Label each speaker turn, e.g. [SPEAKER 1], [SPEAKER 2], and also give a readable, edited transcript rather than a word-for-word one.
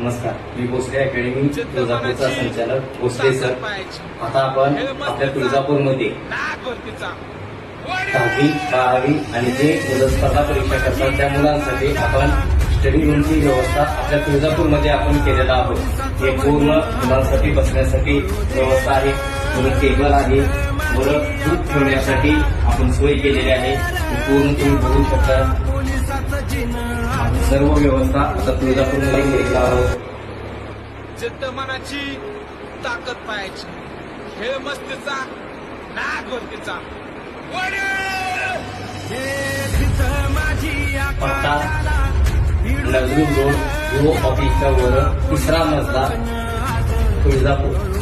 [SPEAKER 1] नमस्कार, मी भोसले अकॅडमी तुळजापूरचा संचालक भोसले सर. आता आपण आपल्या तुळजापूरमध्ये 10वी 12वी आणि जे मुलं स्पर्धा परीक्षा करतात त्या मुलांसाठी आपण स्टडी रूमची व्यवस्था आपल्या तुळजापूरमध्ये आपण केलेला आहोत. हे पूर्ण मुलांसाठी बसण्यासाठी व्यवस्था आहे, पूर्ण टेबल आहे, मुलं दूध ठेवण्यासाठी आपण सोय केलेली आहे. पूर्ण तुम्ही बघू शकता. सर्व व्यवस्था आता तुळजापूरमध्ये केलेला आहोत.
[SPEAKER 2] जिद्द मनाची, ताकद पायाची, खेळ मस्तीचा, नाग भरतीचा.
[SPEAKER 1] पत्ता नजरूल रोड, गृह ऑफिसच्या वर 3रा मजला, तुळजापूर.